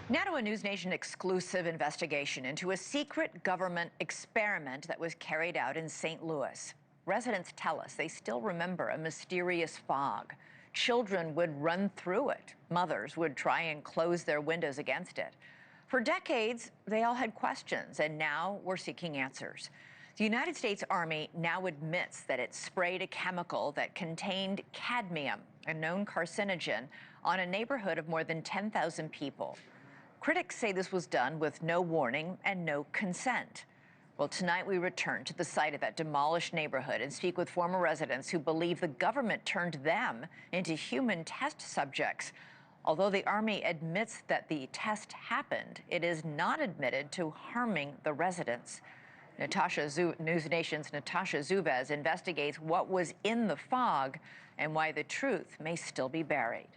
Now to a NewsNation exclusive investigation into a secret government experiment that was carried out in St. Louis. Residents tell us they still remember a mysterious fog. Children would run through it. Mothers would try and close their windows against it. For decades, they all had questions, and now we're seeking answers. The United States Army now admits that it sprayed a chemical that contained cadmium, a known carcinogen, on a neighborhood of more than 10,000 people. Critics say this was done with no warning and no consent. Well, tonight we return to the site of that demolished neighborhood and speak with former residents who believe the government turned them into human test subjects. Although the Army admits that the test happened, it is not admitted to harming the residents. NewsNation's Natasha Zouves investigates what was in the fog and why the truth may still be buried.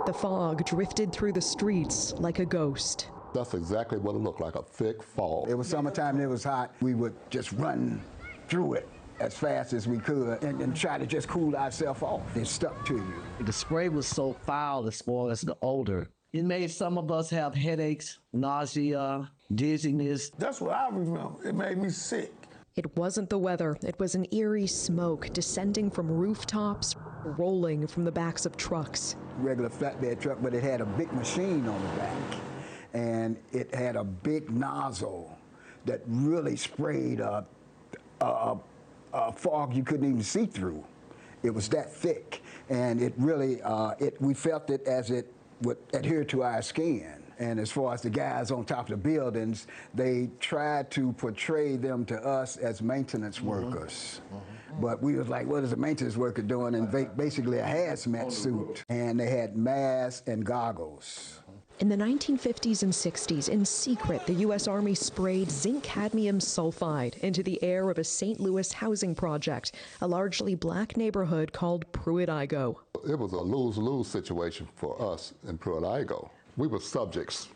The fog drifted through the streets like a ghost. That's exactly what it looked like, a thick fog. It was summertime and it was hot. We would just run through it as fast as we could and try to just cool ourselves off. It stuck to you. The spray was so foul as far as the odor. It made some of us have headaches, nausea, dizziness. That's what I remember. It made me sick. It wasn't the weather. It was an eerie smoke descending from rooftops, rolling from the backs of trucks. Regular flatbed truck, but it had a big machine on the back. And it had a big nozzle that really sprayed a fog you couldn't even see through. It was that thick. And it really, we felt it as it would adhere to our skin. And as far as the guys on top of the buildings, they tried to portray them to us as maintenance workers. But we was like, what is a maintenance worker doing? And basically a hazmat suit. And they had masks and goggles. In the 1950s and 60s, in secret, the U.S. Army sprayed zinc cadmium sulfide into the air of a St. Louis housing project, a largely black neighborhood called Pruitt-Igoe. It was a lose-lose situation for us in Pruitt-Igoe. We were subjects.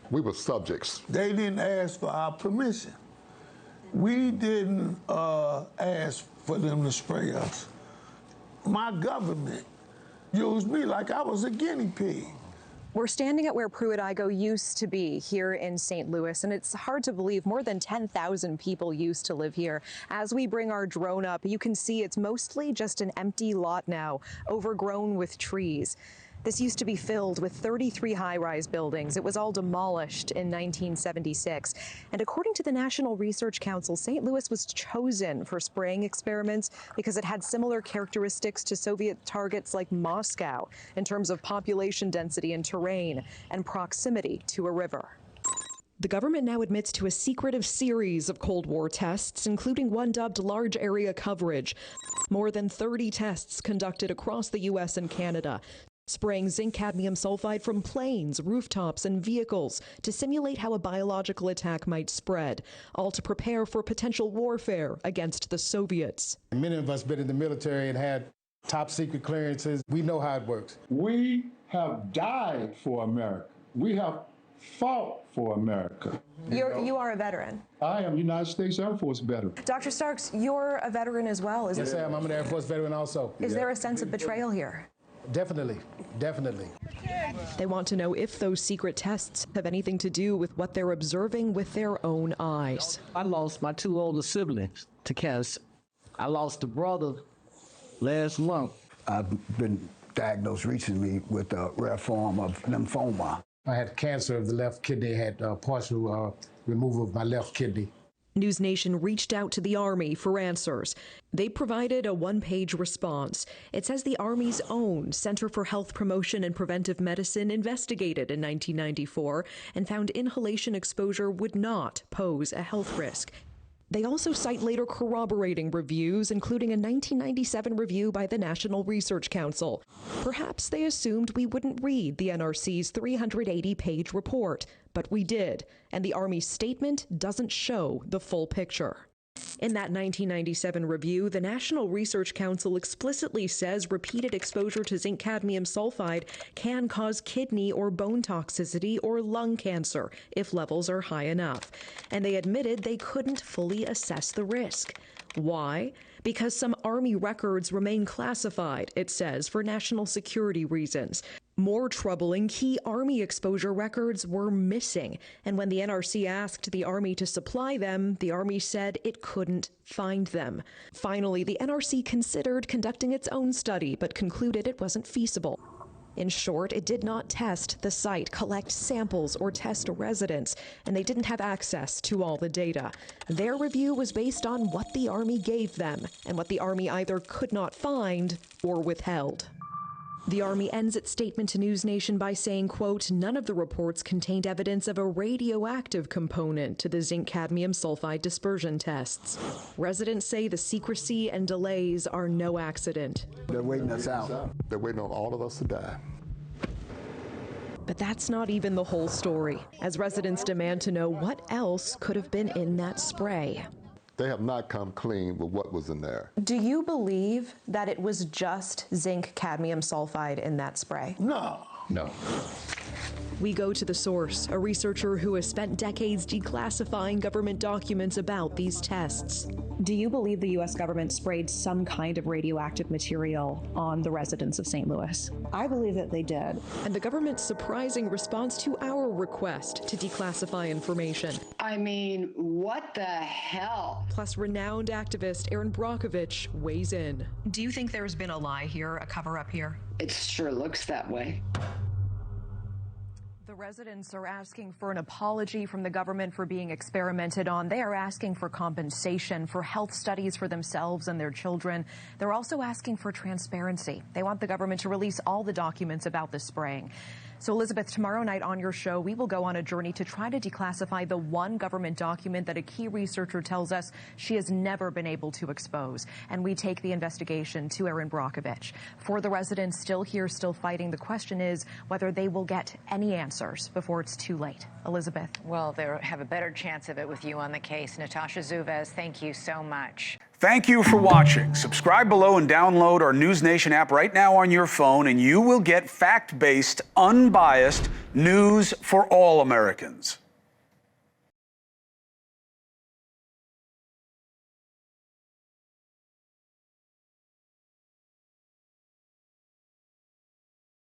We were subjects. They didn't ask for our permission. We didn't ask for them to spray us. My government used me like I was a guinea pig. We're standing at where Pruitt-Igoe used to be here in St. Louis, and it's hard to believe more than 10,000 people used to live here. As we bring our drone up, you can see it's mostly just an empty lot now, overgrown with trees. This used to be filled with 33 high-rise buildings. It was all demolished in 1976. And according to the National Research Council, St. Louis was chosen for spraying experiments because it had similar characteristics to Soviet targets like Moscow in terms of population density and terrain and proximity to a river. The government now admits to a secretive series of Cold War tests, including one dubbed large area coverage. More than 30 tests conducted across the U.S. and Canada, spraying zinc cadmium sulfide from planes, rooftops, and vehicles to simulate how a biological attack might spread, all to prepare for potential warfare against the Soviets. Many of us been in the military and had top secret clearances. We know how it works. We have died for America. We have fought for America. You are a veteran. I am United States Air Force veteran. Dr. Starks, you're a veteran as well, isn't Yes, I am. I'm an Air Force veteran also. Is there a sense of betrayal here? Definitely, definitely. They want to know if those secret tests have anything to do with what they're observing with their own eyes. I lost my two older siblings to cancer. I lost a brother last month. I've been diagnosed recently with a rare form of lymphoma. I had cancer of the left kidney, had partial removal of my left kidney. NewsNation reached out to the Army for answers. They provided a one-page response. It says the Army's own Center for Health Promotion and Preventive Medicine investigated in 1994 and found inhalation exposure would not pose a health risk. They also cite later corroborating reviews, including a 1997 review by the National Research Council. Perhaps they assumed we wouldn't read the NRC's 380-page report, but we did, and the Army's statement doesn't show the full picture. In that 1997 review, the National Research Council explicitly says repeated exposure to zinc cadmium sulfide can cause kidney or bone toxicity or lung cancer if levels are high enough. And they admitted they couldn't fully assess the risk. Why? Because some Army records remain classified, it says, for national security reasons. More troubling, key Army exposure records were missing. And when the NRC asked the Army to supply them, the Army said it couldn't find them. Finally, the NRC considered conducting its own study, but concluded it wasn't feasible. In short, it did not test the site, collect samples, or test residents, and they didn't have access to all the data. Their review was based on what the Army gave them, and what the Army either could not find or withheld. The Army ends its statement to NewsNation by saying, quote, none of the reports contained evidence of a radioactive component to the zinc cadmium sulfide dispersion tests. Residents say the secrecy and delays are no accident. They're waiting us out. They're waiting on all of us to die. But that's not even the whole story, as residents demand to know what else could have been in that spray. They have not come clean with what was in there. Do you believe that it was just zinc cadmium sulfide in that spray? No. No. We go to the source, a researcher who has spent decades declassifying government documents about these tests. Do you believe the U.S. government sprayed some kind of radioactive material on the residents of St. Louis? I believe that they did. And the government's surprising response to our request to declassify information. I mean, what the hell? Plus, renowned activist Erin Brockovich weighs in. Do you think there's been a lie here, a cover-up here? It sure looks that way. The residents are asking for an apology from the government for being experimented on. They are asking for compensation, for health studies for themselves and their children. They're also asking for transparency. They want the government to release all the documents about the spraying. So, Elizabeth, tomorrow night on your show, we will go on a journey to try to declassify the one government document that a key researcher tells us she has never been able to expose. And we take the investigation to Erin Brockovich. For the residents still here, still fighting, the question is whether they will get any answers before it's too late. Elizabeth. Well, they have a better chance of it with you on the case. Natasha Zouves, thank you so much. Thank you for watching. Subscribe below and download our NewsNation app right now on your phone, and you will get fact-based, unbiased news for all Americans.